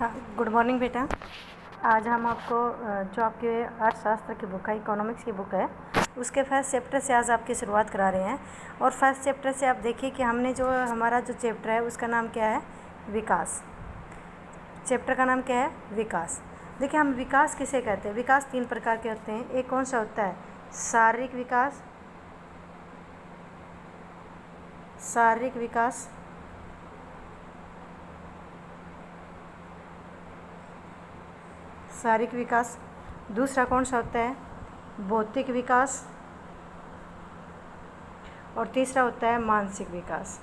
हाँ, good morning बेटा। आज हम आपको जो आपके अर्थशास्त्र की बुक है, इकोनॉमिक्स की बुक है, उसके फर्स्ट चैप्टर से आज आपकी शुरुआत करा रहे हैं। और फर्स्ट चैप्टर से आप देखिए कि हमने जो हमारा जो चैप्टर है उसका नाम क्या है, विकास। चैप्टर का नाम क्या है, विकास। देखिए, हम विकास किसे कहते हैं। विकास तीन प्रकार के होते हैं। एक कौन सा होता है, शारीरिक विकास, शारीरिक विकास, शारीरिक विकास। दूसरा कौन सा होता है, भौतिक विकास। और तीसरा होता है मानसिक विकास।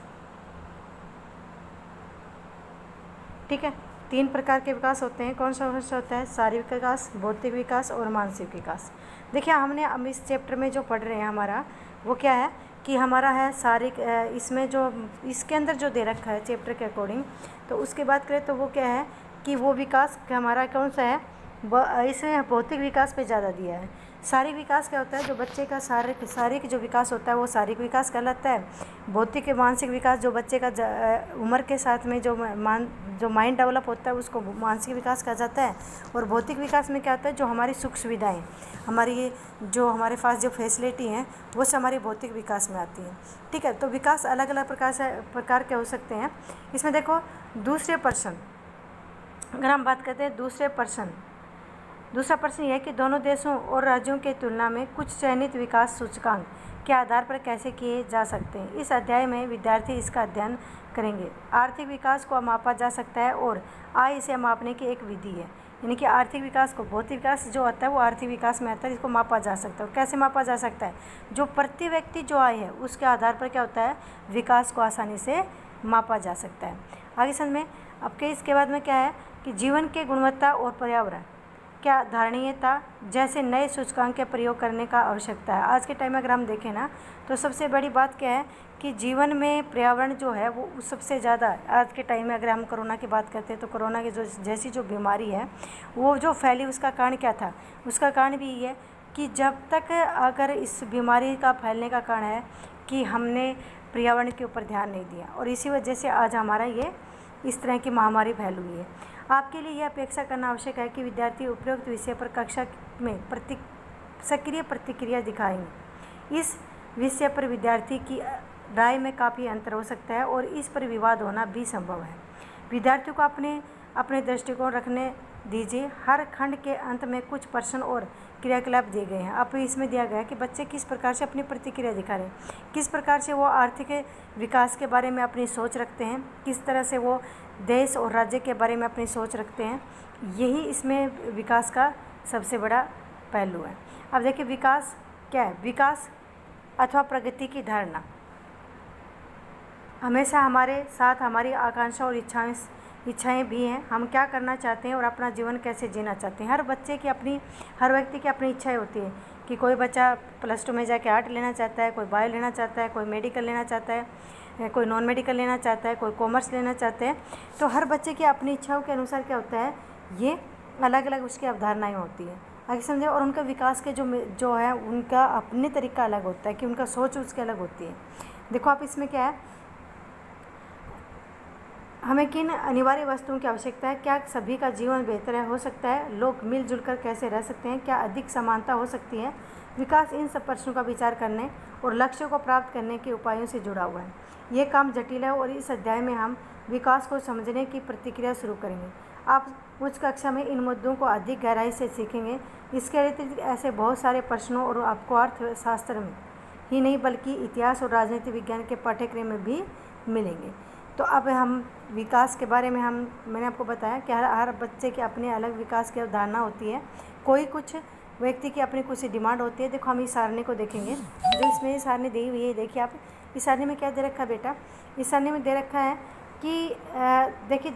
ठीक है, तीन प्रकार के विकास होते हैं। कौन सा होता है, शारीरिक विकास, भौतिक विकास और मानसिक विकास। देखिए, हमने अब इस चैप्टर में जो पढ़ रहे हैं हमारा वो क्या है कि हमारा है शारीरिक, इसमें जो इसके अंदर जो दे रखा है चैप्टर के अकॉर्डिंग, तो उसकी बात करें तो वो क्या है कि वो विकास हमारा कौन सा है, इसमें भौतिक विकास पे ज़्यादा दिया है। शारीरिक विकास क्या होता है, जो बच्चे का शारीरिक जो विकास होता है वो शारीरिक विकास कहलाता है। भौतिक मानसिक विकास जो बच्चे का उम्र के साथ में जो माइंड डेवलप होता है उसको मानसिक विकास कहा जाता है। और भौतिक विकास में क्या होता है, जो हमारी सुख सुविधाएँ, हमारी जो हमारे पास जो फैसिलिटी हैं वो सब हमारी भौतिक विकास में आती हैं। ठीक है, तो विकास अलग अलग प्रकार के हो सकते हैं। इसमें देखो, दूसरे पर्सन, अगर हम बात करते हैं दूसरा प्रश्न यह है कि दोनों देशों और राज्यों के तुलना में कुछ चयनित विकास सूचकांक के आधार पर कैसे किए जा सकते हैं। इस अध्याय में विद्यार्थी इसका अध्ययन करेंगे। आर्थिक विकास को मापा जा सकता है और आय इसे मापने की एक विधि है। यानी कि आर्थिक विकास को, भौतिक विकास जो होता है वो आर्थिक विकास में आता है, इसको मापा जा सकता है। और कैसे मापा जा सकता है, जो प्रति व्यक्ति जो आय है उसके आधार पर क्या होता है, विकास को आसानी से मापा जा सकता है। आगे समझ में। अब के इसके बाद में क्या है कि जीवन के गुणवत्ता और पर्यावरण क्या धारणीयता जैसे नए सूचकांक के प्रयोग करने का आवश्यकता है। आज के टाइम में अगर हम देखें ना तो सबसे बड़ी बात क्या है कि जीवन में पर्यावरण जो है वो सबसे ज़्यादा आज के टाइम में, अगर हम कोरोना की बात करते हैं तो कोरोना की जो जैसी जो बीमारी है वो जो फैली, उसका कारण क्या था, उसका कारण भी ये है कि जब तक अगर इस बीमारी का फैलने का कारण है कि हमने पर्यावरण के ऊपर ध्यान नहीं दिया, और इसी वजह से आज हमारा ये इस तरह की महामारी फैल हुई है। आपके लिए यह अपेक्षा करना आवश्यक है कि विद्यार्थी उपरोक्त विषय पर कक्षा में सक्रिय प्रतिक्रिया दिखाएंगे। इस विषय पर विद्यार्थी की राय में काफ़ी अंतर हो सकता है और इस पर विवाद होना भी संभव है। विद्यार्थियों को अपने दृष्टिकोण रखने दीजिए। हर खंड के अंत में कुछ प्रश्न और क्रियाकलाप दिए गए हैं। अब इसमें दिया गया है कि बच्चे किस प्रकार से अपनी प्रतिक्रिया दिखा रहे हैं, किस प्रकार से वो आर्थिक विकास के बारे में अपनी सोच रखते हैं, किस तरह से वो देश और राज्य के बारे में अपनी सोच रखते हैं। यही इसमें विकास का सबसे बड़ा पहलू है। अब देखिए, विकास क्या है। विकास अथवा प्रगति की धारणा हमेशा हमारे साथ हमारी आकांक्षा और इच्छाएं भी हैं। हम क्या करना चाहते हैं और अपना जीवन कैसे जीना चाहते हैं। हर व्यक्ति की अपनी इच्छाएं होती है कि कोई बच्चा +2 में जाके आर्ट लेना चाहता है, कोई बायो लेना चाहता है, कोई मेडिकल लेना चाहता है, कोई नॉन मेडिकल लेना चाहता है, कोई कॉमर्स लेना चाहते हैं। तो हर बच्चे की अपनी इच्छाओं के अनुसार क्या होता है, ये अलग अलग उसकी अवधारणाएँ होती हैं। आगे समझे। और उनका विकास के जो है उनका अपने तरीका अलग होता है कि उनका सोच उसकी अलग होती है। देखो, आप इसमें क्या है, हमें किन अनिवार्य वस्तुओं की आवश्यकता है, क्या सभी का जीवन बेहतर हो सकता है, लोग मिलजुल कर कैसे रह सकते हैं, क्या अधिक समानता हो सकती है। विकास इन सब प्रश्नों का विचार करने और लक्ष्यों को प्राप्त करने के उपायों से जुड़ा हुआ है। ये काम जटिल है और इस अध्याय में हम विकास को समझने की प्रक्रिया शुरू करेंगे। आप उच्च कक्षा में इन मुद्दों को अधिक गहराई से सीखेंगे। इसके अतिरिक्त ऐसे बहुत सारे प्रश्नों और आपको अर्थशास्त्र में ही नहीं बल्कि इतिहास और राजनीति विज्ञान के पाठ्यक्रम में भी मिलेंगे। तो अब हम विकास के बारे में मैंने आपको बताया कि हर बच्चे के अपने अलग विकास की अवधारणा होती है। कुछ व्यक्ति की अपनी कुछ डिमांड होती है। देखो, हम इस सारणी को देखेंगे जो इसमें ये सारणी दी हुई है। देखिए आप, इस सारणी में क्या दे रखा है बेटा, इस सारणी में दे रखा है कि देखिए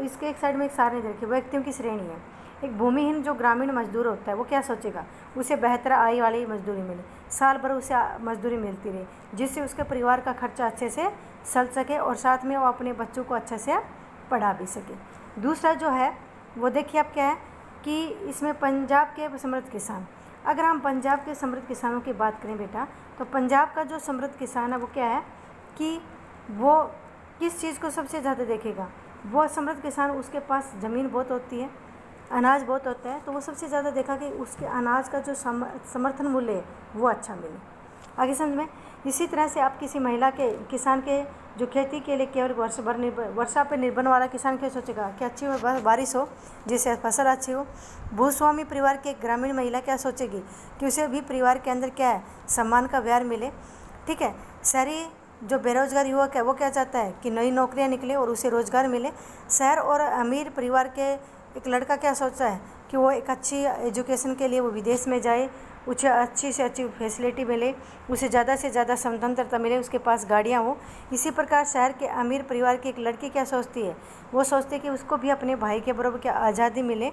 इसके एक साइड में एक सारणी दे रखी है, व्यक्तियों की श्रेणी है। एक भूमिहीन जो ग्रामीण मजदूर होता है वो क्या सोचेगा, उसे बेहतर आय वाली मजदूरी मिले, साल भर उसे मजदूरी मिलती रहे, जिससे उसके परिवार का खर्चा अच्छे से चल सके और साथ में वो अपने बच्चों को अच्छे से पढ़ा भी सके। दूसरा जो है वो देखिए आप क्या है कि इसमें पंजाब के समृद्ध किसान, अगर हम पंजाब के समृद्ध किसानों की बात करें बेटा, तो पंजाब का जो समृद्ध किसान है वो क्या है कि वो किस चीज़ को सबसे ज़्यादा देखेगा, वो समृद्ध किसान उसके पास ज़मीन बहुत होती है, अनाज बहुत होता है, तो वो सबसे ज़्यादा देखा कि उसके अनाज का जो समर्थन मूल्य है वो अच्छा मिले। आगे समझ में। इसी तरह से आप किसी महिला के किसान के जो खेती के लिए केवल वर्षा पर निर्भर वाला किसान क्या सोचेगा कि अच्छी बारिश हो जिससे फसल अच्छी हो। भूस्वामी परिवार की एक ग्रामीण महिला क्या सोचेगी कि उसे भी परिवार के अंदर क्या है, सम्मान का व्यवहार मिले। ठीक है। शहरी जो बेरोजगार युवक है वो क्या चाहता है कि नई नौकरियां निकले और उसे रोजगार मिले। शहर और अमीर परिवार के एक लड़का क्या सोचता है कि वो एक अच्छी एजुकेशन के लिए वो विदेश में जाए, उसे अच्छी से अच्छी फैसिलिटी मिले, उसे ज़्यादा से ज़्यादा स्वतंत्रता मिले, उसके पास गाड़ियाँ हो। इसी प्रकार शहर के अमीर परिवार की एक लड़की क्या सोचती है, वो सोचती है कि उसको भी अपने भाई के बराबर क्या आज़ादी मिले।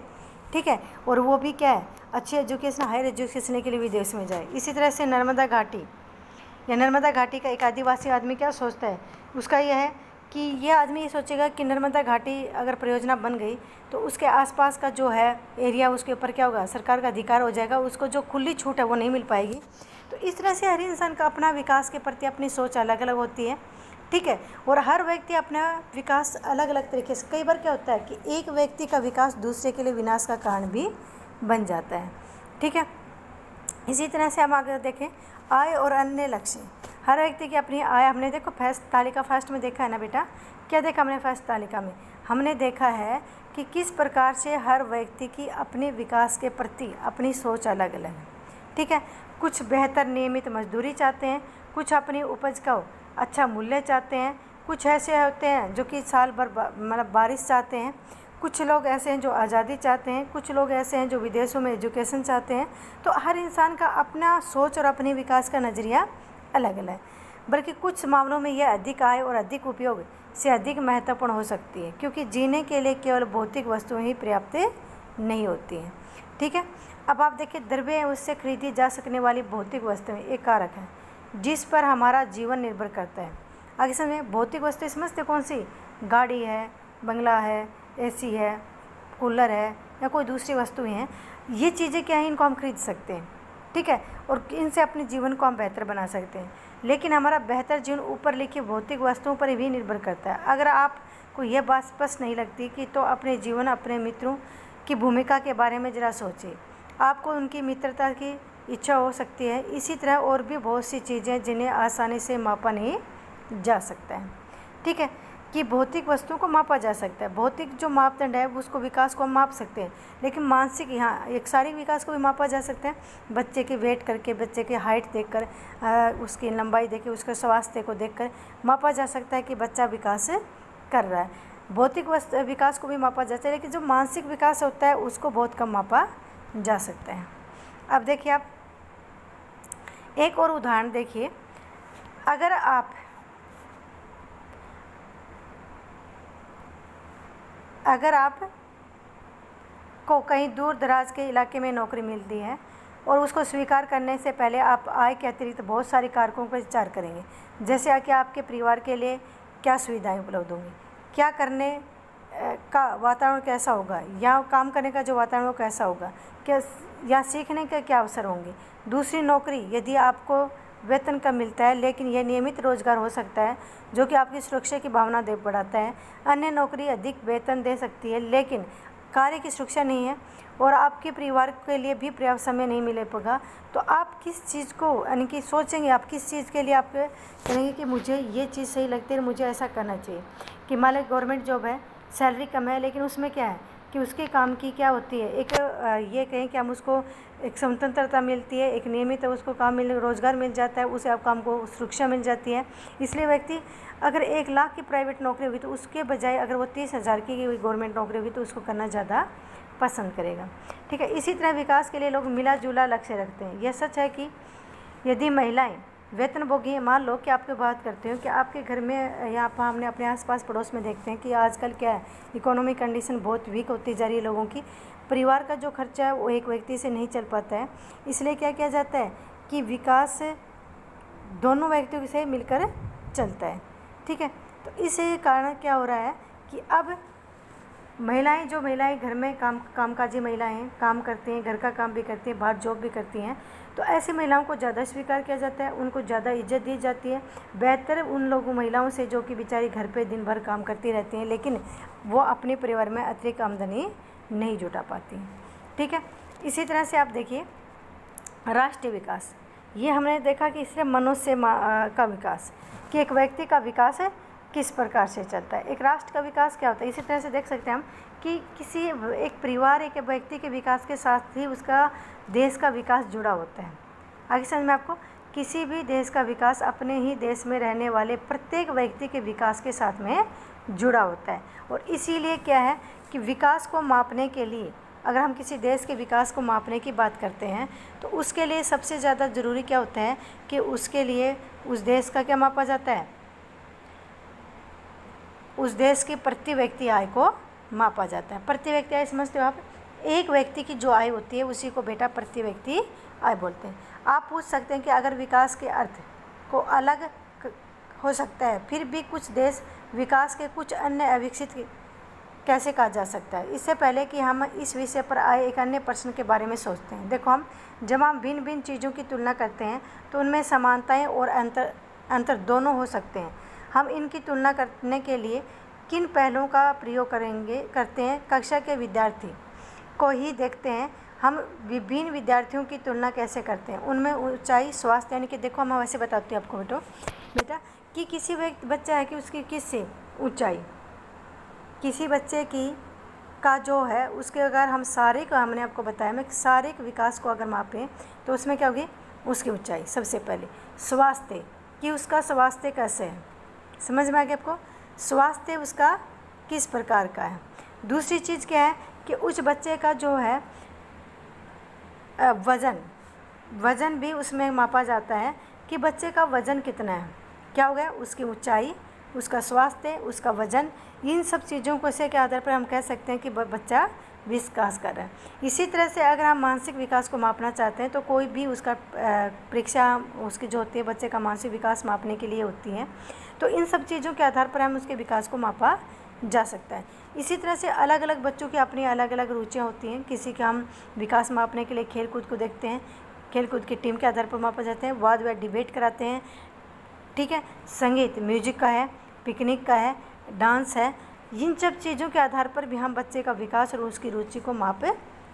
ठीक है। और वो भी क्या है, अच्छी एजुकेशन, हायर एजुकेशन के लिए विदेश में जाए। इसी तरह से नर्मदा घाटी या नर्मदा घाटी का एक आदिवासी आदमी क्या सोचता है, उसका यह है कि यह आदमी ये सोचेगा कि नर्मदा घाटी अगर परियोजना बन गई तो उसके आसपास का जो है एरिया उसके ऊपर क्या होगा, सरकार का अधिकार हो जाएगा, उसको जो खुली छूट है वो नहीं मिल पाएगी। तो इस तरह से हर इंसान का अपना विकास के प्रति अपनी सोच अलग अलग होती है। ठीक है। और हर व्यक्ति अपना विकास अलग अलग तरीके से, कई बार क्या होता है कि एक व्यक्ति का विकास दूसरे के लिए विनाश का कारण भी बन जाता है। ठीक है। इसी तरह से हम आगे देखें आय और अन्य लक्ष्य। हर व्यक्ति की अपनी आय, हमने देखो फर्स्ट तालिका फर्स्ट में देखा है ना बेटा, क्या देखा हमने फर्स्ट तालिका में, हमने देखा है कि किस प्रकार से हर व्यक्ति की अपने विकास के प्रति अपनी सोच अलग अलग है। ठीक है। कुछ बेहतर नियमित मजदूरी चाहते हैं, कुछ अपनी उपज का अच्छा मूल्य चाहते हैं, कुछ ऐसे होते हैं जो कि साल भर मतलब बारिश चाहते हैं, कुछ लोग ऐसे हैं जो आज़ादी चाहते हैं, कुछ लोग ऐसे हैं जो विदेशों में एजुकेशन चाहते हैं। तो हर इंसान का अपना सोच और अपने विकास का नज़रिया अलग अलग है। बल्कि कुछ मामलों में यह अधिक आय और अधिक उपयोग से अधिक महत्वपूर्ण हो सकती है, क्योंकि जीने के लिए केवल भौतिक वस्तुएं ही पर्याप्त नहीं होती हैं। ठीक है। अब आप देखिए, द्रव्य उससे खरीदी जा सकने वाली भौतिक वस्तुएं एक कारक है जिस पर हमारा जीवन निर्भर करता है। आगे समय भौतिक वस्तु समझते कौन सी, गाड़ी है, बंगला है, एसी है, कूलर है या कोई दूसरी वस्तुएं हैं, ये चीज़ें क्या हैं, इनको हम खरीद सकते हैं। ठीक है। और इनसे अपने जीवन को हम बेहतर बना सकते हैं। लेकिन हमारा बेहतर जीवन ऊपर लिखी भौतिक वस्तुओं पर भी निर्भर करता है। अगर आपको यह बात स्पष्ट नहीं लगती कि तो अपने जीवन, अपने मित्रों की भूमिका के बारे में ज़रा सोचिए। आपको उनकी मित्रता की इच्छा हो सकती है। इसी तरह और भी बहुत सी चीज़ें जिन्हें आसानी से मापा नहीं जा सकता है। ठीक है। कि भौतिक वस्तुओं को मापा जा सकता है, भौतिक जो मापदंड है उसको, विकास को हम माप सकते हैं, लेकिन मानसिक, यहाँ एक शारीरिक विकास को भी मापा जा सकता है। बच्चे के वेट करके, बच्चे की हाइट देखकर, उसकी लंबाई देख के, उसके स्वास्थ्य को देखकर मापा जा सकता है कि बच्चा विकास कर रहा है। भौतिक विकास को भी मापा जाता है, लेकिन जो मानसिक विकास होता है उसको बहुत कम मापा जा सकता है। अब देखिए, आप एक और उदाहरण देखिए। अगर आप को कहीं दूर दराज के इलाके में नौकरी मिलती है और उसको स्वीकार करने से पहले आप आय के अतिरिक्त बहुत सारे कारकों पर विचार करेंगे, जैसे कि आपके परिवार के लिए क्या सुविधाएं उपलब्ध होंगी, क्या करने का वातावरण कैसा होगा, या काम करने का जो वातावरण वो कैसा होगा, क्या या सीखने के क्या अवसर होंगे। दूसरी नौकरी, यदि आपको वेतन कम मिलता है लेकिन यह नियमित रोजगार हो सकता है जो कि आपकी सुरक्षा की भावना दे बढ़ाता है। अन्य नौकरी अधिक वेतन दे सकती है लेकिन कार्य की सुरक्षा नहीं है और आपके परिवार के लिए भी पर्याप्त समय नहीं मिले पाएगा। तो आप किस चीज़ को यानी कि सोचेंगे, आप किस चीज़ के लिए आप कहेंगे कि मुझे ये चीज़ सही लगती है, मुझे ऐसा करना चाहिए। कि मान लो गवर्नमेंट जॉब है, सैलरी कम है, लेकिन उसमें क्या है कि उसके काम की क्या होती है, एक ये कहें कि हम उसको एक स्वतंत्रता मिलती है, एक नियमित उसको काम रोज़गार मिल जाता है, उसे आप काम को सुरक्षा मिल जाती है। इसलिए व्यक्ति अगर 1 लाख की प्राइवेट नौकरी होगी तो उसके बजाय अगर वो 30,000 की गवर्नमेंट नौकरी होगी तो उसको करना ज़्यादा पसंद करेगा। ठीक है। इसी तरह विकास के लिए लोग मिला जुला लक्ष्य रखते हैं। यह सच है कि यदि महिलाएँ वेतनभोगी हैं, मान लो कि आपकी बात करते हो कि आपके घर में, यहाँ पर हमने अपने आसपास पड़ोस में देखते हैं कि आजकल क्या है, इकोनॉमिक कंडीशन बहुत वीक होती जा रही है लोगों की, परिवार का जो खर्चा है वो एक व्यक्ति से नहीं चल पाता है। इसलिए क्या किया जाता है कि विकास दोनों व्यक्तियों से मिलकर चलता है। ठीक है। तो इस कारण क्या हो रहा है कि अब महिलाएं, जो महिलाएं घर में कामकाजी महिलाएं हैं, काम करती हैं, घर का काम भी करती हैं, बाहर जॉब भी करती हैं, तो ऐसी महिलाओं को ज़्यादा स्वीकार किया जाता है, उनको ज़्यादा इज्जत दी जाती है, बेहतर उन लोगों महिलाओं से जो कि बेचारी घर पे दिन भर काम करती रहती हैं, लेकिन वो अपने परिवार में अतिरिक्त आमदनी नहीं जुटा पाती। ठीक है, इसी तरह से आप देखिए राष्ट्रीय विकास, ये हमने देखा कि इससे मनुष्य का विकास, कि एक व्यक्ति का विकास है किस प्रकार से चलता है, एक राष्ट्र का विकास क्या होता है। इसी तरह से देख सकते हैं हम कि किसी एक परिवार, एक व्यक्ति के विकास के साथ ही उसका देश का विकास जुड़ा होता है। आगे समझ में आपको, किसी भी देश का विकास अपने ही देश में रहने वाले प्रत्येक व्यक्ति के विकास के साथ में जुड़ा होता है। और इसीलिए क्या है कि विकास को मापने के लिए, अगर हम किसी देश के विकास को मापने की बात करते हैं तो उसके लिए सबसे ज़्यादा ज़रूरी क्या होता है कि उसके लिए उस देश का क्या मापा जाता है, उस देश की प्रति व्यक्ति आय को मापा जाता है। प्रति व्यक्ति आय समझते हो आप, एक व्यक्ति की जो आय होती है उसी को बेटा प्रति व्यक्ति आय बोलते हैं। आप पूछ सकते हैं कि अगर विकास के अर्थ को अलग हो सकता है, फिर भी कुछ देश विकास के कुछ अन्य अविकसित कैसे कहा जा सकता है। इससे पहले कि हम इस विषय पर आए एक अन्य प्रश्न के बारे में सोचते हैं। देखो, हम जब हम भिन्न भिन्न चीज़ों की तुलना करते हैं तो उनमें समानताएं और अंतर दोनों हो सकते हैं। हम इनकी तुलना करने के लिए किन पहलुओं का प्रयोग करते हैं, कक्षा के विद्यार्थी को ही देखते हैं। हम विभिन्न विद्यार्थियों की तुलना कैसे करते हैं, उनमें ऊंचाई, स्वास्थ्य, यानी कि देखो मैं वैसे बताती हूँ आपको बेटा कि किसी बच्चा है कि उसकी किससे ऊंचाई, किसी बच्चे की का जो है उसके, अगर हम सारे का, हमने आपको बताया मैं शारीरिक विकास को अगर मापें तो उसमें क्या होगी, उसकी ऊंचाई। सबसे पहले स्वास्थ्य, कि उसका स्वास्थ्य कैसे है, समझ में आ गया आपको, स्वास्थ्य उसका किस प्रकार का है। दूसरी चीज़ क्या है कि उस बच्चे का जो है वज़न भी उसमें मापा जाता है कि बच्चे का वज़न कितना है। क्या हो गया, उसकी ऊंचाई, उसका स्वास्थ्य, उसका वज़न, इन सब चीज़ों को से के आधार पर हम कह सकते हैं कि बच्चा विकास कर रहा है। इसी तरह से अगर हम मानसिक विकास को मापना चाहते हैं तो कोई भी उसका परीक्षा उसकी जो होती है बच्चे का मानसिक विकास मापने के लिए होती है, तो इन सब चीज़ों के आधार पर हम उसके विकास को मापा जा सकता है। इसी तरह से अलग अलग बच्चों की अपनी अलग अलग रुचियाँ होती हैं। किसी का हम विकास मापने के लिए खेल कूद को देखते हैं, खेल कूद की टीम के आधार पर मापा जाते हैं, वाद विवाद डिबेट कराते हैं। ठीक है, संगीत म्यूजिक का है, पिकनिक का है, डांस है, इन सब चीज़ों के आधार पर भी हम बच्चे का विकास और उसकी रुचि को माप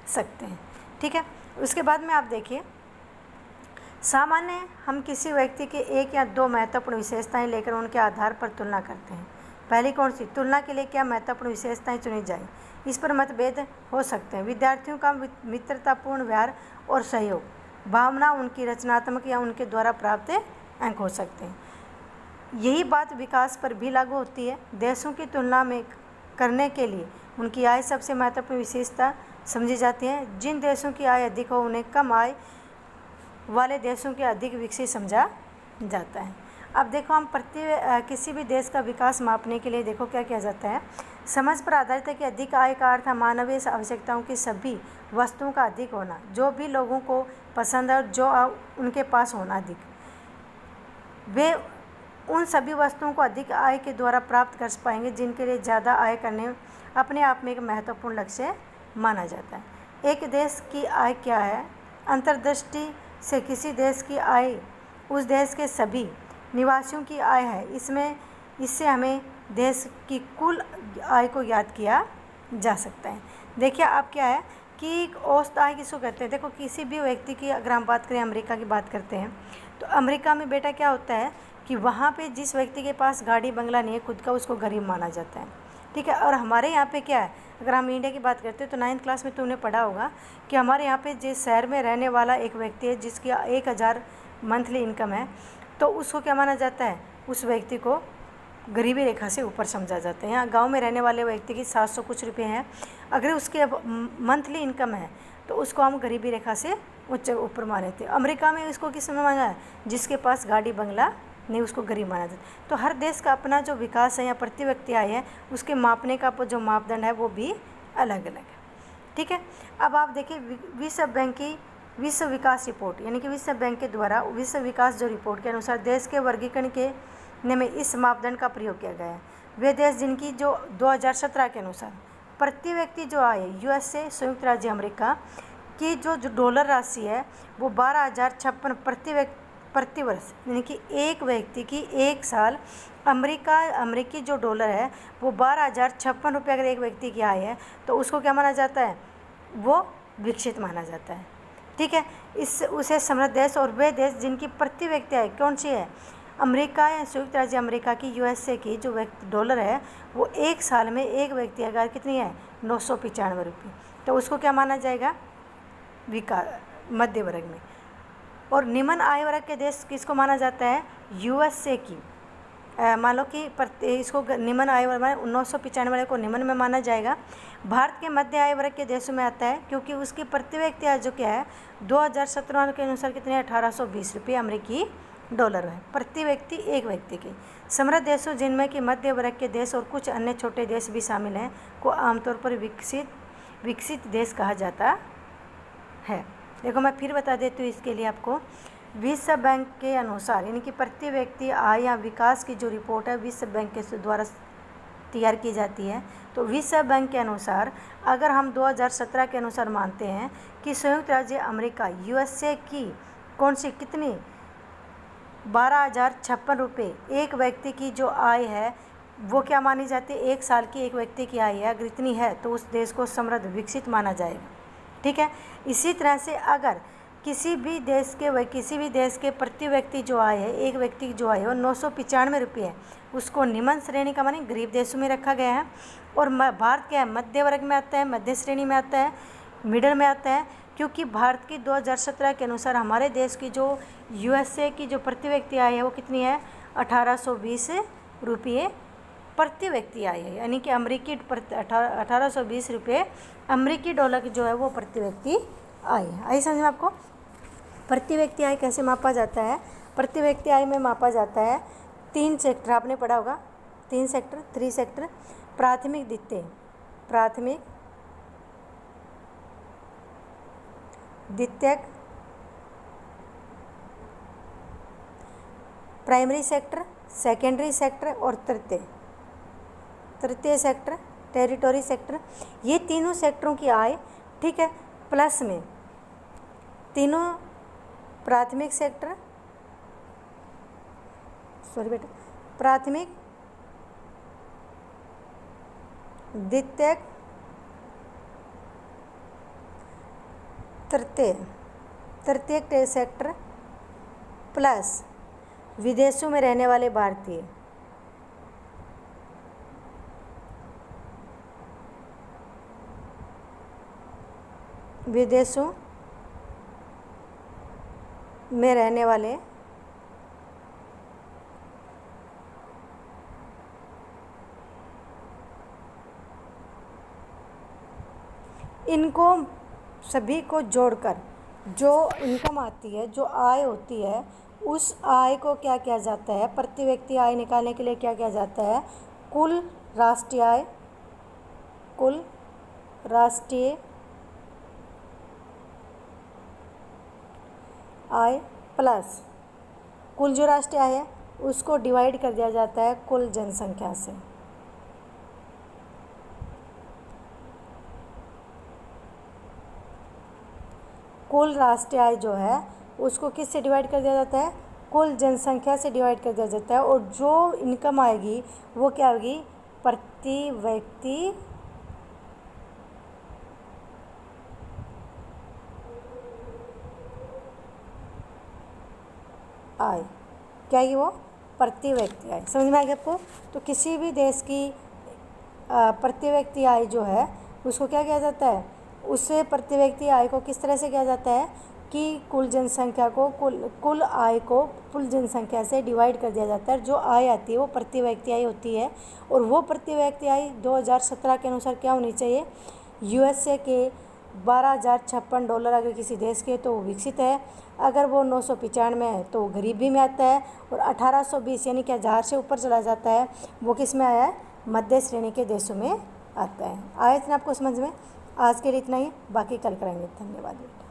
सकते हैं। ठीक है, उसके बाद में आप देखिए, सामान्य हम किसी व्यक्ति के एक या दो महत्वपूर्ण विशेषताएं लेकर उनके आधार पर तुलना करते हैं। पहली कौन सी, तुलना के लिए क्या महत्वपूर्ण विशेषताएं चुनी जाए, इस पर मतभेद हो सकते हैं। विद्यार्थियों का मित्रतापूर्ण व्यवहार और सहयोग भावना, उनकी रचनात्मक या उनके द्वारा प्राप्त अंक हो सकते हैं। यही बात विकास पर भी लागू होती है। देशों की तुलना में करने के लिए उनकी आय सबसे महत्वपूर्ण विशेषता समझी जाती है। जिन देशों की आय अधिक हो उन्हें कम आय वाले देशों के अधिक विकसित समझा जाता है। अब देखो, हम किसी भी देश का विकास मापने के लिए देखो क्या किया जाता है, समझ पर आधारित है कि अधिक आय का अर्थ है मानवीय आवश्यकताओं की सभी वस्तुओं का अधिक होना, जो भी लोगों को पसंद है और जो उनके पास होना अधिक, वे उन सभी वस्तुओं को अधिक आय के द्वारा प्राप्त कर पाएंगे जिनके लिए ज़्यादा आय करने अपने आप में एक महत्वपूर्ण लक्ष्य माना जाता है। एक देश की आय क्या है, अंतर्दृष्टि से किसी देश की आय उस देश के सभी निवासियों की आय है। इससे हमें देश की कुल आय को याद किया जा सकता है। देखिए अब क्या है कि औसत आय किसको कहते हैं। देखो, किसी भी व्यक्ति की अगर हम बात करें, अमेरिका की बात करते हैं, तो अमेरिका में बेटा क्या होता है कि वहाँ पे जिस व्यक्ति के पास गाड़ी बंगला नहीं है खुद का, उसको गरीब माना जाता है। ठीक है, और हमारे यहाँ पे क्या है, अगर हम इंडिया की बात करते हैं तो 9th क्लास में तुमने पढ़ा होगा कि हमारे यहाँ पे जिस शहर में रहने वाला एक व्यक्ति है जिसकी 1000 मंथली इनकम है, तो उसको क्या माना जाता है, उस व्यक्ति को गरीबी रेखा से ऊपर समझा जाता है। यहाँ गांव में रहने वाले व्यक्ति की 700 कुछ रुपये हैं, अगर उसके मंथली इनकम है तो उसको हम गरीबी रेखा से ऊपर माने थे। अमेरिका में इसको किस में माना है, जिसके पास गाड़ी बंगला नहीं उसको गरीब माना जाता। तो हर देश का अपना जो विकास है या प्रति व्यक्ति आय है उसके मापने का जो मापदंड है वो भी अलग अलग है। ठीक है, अब आप देखिए विश्व बैंक की विश्व विकास रिपोर्ट, यानी कि विश्व बैंक के द्वारा विश्व विकास जो रिपोर्ट के अनुसार देश के वर्गीकरण के में इस मापदंड का प्रयोग किया गया है। वे देश जिनकी जो 2017 के अनुसार प्रति व्यक्ति जो आय यूएसए संयुक्त राज्य अमेरिका की जो डॉलर राशि है वो 12,056 प्रति वर्ष, यानी कि एक व्यक्ति की एक साल अमेरिकी जो डॉलर है वो 12,056 रुपये अगर एक व्यक्ति की आय है तो उसको क्या माना जाता है, वो विकसित माना जाता है। ठीक है, इस उसे समृद्ध देश और वे देश जिनकी प्रति व्यक्ति आय कौन सी है, अमेरिका या संयुक्त राज्य अमेरिका की यूएसए की जो डॉलर है वो एक साल में एक व्यक्ति अगर कितनी है 995 रुपये, तो उसको क्या माना जाएगा, मध्य वर्ग में। और निम्न आय वर्ग के देश किसको माना जाता है, यूएसए की, मान लो कि इसको निम्न आय वर्ग में 995 को निम्न में माना जाएगा। भारत के मध्य आय वर्ग के देशों में आता है क्योंकि उसकी प्रति व्यक्ति आय जो क्या है 2017 के अनुसार कितने 1820 रुपये अमेरिकी डॉलर है प्रति व्यक्ति एक व्यक्ति की। समृद्ध देशों जिनमें कि मध्य वर्ग के देश और कुछ अन्य छोटे देश भी शामिल हैं को आमतौर पर विकसित देश कहा जाता है। देखो मैं फिर बता देती हूँ इसके लिए आपको, विश्व बैंक के अनुसार यानी कि प्रति व्यक्ति आय या विकास की जो रिपोर्ट है विश्व बैंक के द्वारा तैयार की जाती है। तो विश्व बैंक के अनुसार अगर हम 2017 के अनुसार मानते हैं कि संयुक्त राज्य अमेरिका यूएसए की कौन सी कितनी 12,056 रुपये एक व्यक्ति की जो आय है वो क्या मानी जाती है, एक साल की एक व्यक्ति की आय है, अगर इतनी है तो उस देश को समृद्ध विकसित माना जाएगा। ठीक है, इसी तरह से अगर किसी भी देश के प्रति व्यक्ति जो आय है एक व्यक्ति की जो आय है वो 995 रुपये है, उसको निम्न श्रेणी का माने गरीब देशों में रखा गया है। और भारत क्या है, मध्य वर्ग में आता है, मध्य श्रेणी में आता है, मिडल में आता है, क्योंकि भारत की 2017 के अनुसार हमारे देश की जो यूएसए की जो प्रति व्यक्ति आय है वो कितनी है 1820 रुपये प्रति व्यक्ति आय है, यानी कि अमेरिकी 1820 रुपये अमेरिकी डॉलर की जो है वो प्रति व्यक्ति आय है। आई समझ में आपको, प्रति व्यक्ति आय कैसे मापा जाता है, प्रति व्यक्ति आय में मापा जाता है 3 सेक्टर, आपने पढ़ा होगा 3 सेक्टर 3 सेक्टर, प्राथमिक द्वितीयक प्राइमरी सेक्टर, सेकेंडरी सेक्टर और तृतीय सेक्टर टेरिटोरी सेक्टर। ये तीनों सेक्टरों की आय, ठीक है, प्लस में तीनों प्राथमिक सेक्टर, प्राथमिक द्वितीयक तृतीयक सेक्टर प्लस विदेशों में रहने वाले भारतीय, विदेशों में रहने वाले इनको सभी को जोड़कर जो इनकम आती है, जो आय होती है, उस आय को क्या किया जाता है, प्रति व्यक्ति आय निकालने के लिए क्या किया जाता है, कुल राष्ट्रीय आय प्लस कुल जो राष्ट्रीय आय है उसको डिवाइड कर दिया जाता है कुल जनसंख्या से। कुल राष्ट्रीय आय जो है उसको किस से डिवाइड कर दिया जाता है, कुल जनसंख्या से डिवाइड कर दिया जाता है, और जो इनकम आएगी वो क्या होगी, प्रति व्यक्ति आय, क्या ये वो प्रति व्यक्ति आय। समझ में आ गया आपको। तो किसी भी देश की प्रति व्यक्ति आय जो है उसको क्या किया जाता है, उससे प्रति व्यक्ति आय को किस तरह से किया जाता है कि कुल जनसंख्या को कुल आय को कुल जनसंख्या से डिवाइड कर दिया जाता है। जो आय आती है वो प्रति व्यक्ति आय होती है, और वो प्रति व्यक्ति आय 2017 के अनुसार क्या होनी चाहिए, यूएसए के 12,056 डॉलर अगर किसी देश के तो वो विकसित है, अगर वो 995 है तो वो गरीबी में आता है, और 1820 यानी कि 1000 से ऊपर चला जाता है वो किस में आया है, मध्य श्रेणी के देशों में आता है। आया इतना आपको समझ में। आज के लिए इतना ही, बाकी कल करेंगे। धन्यवाद बेटा।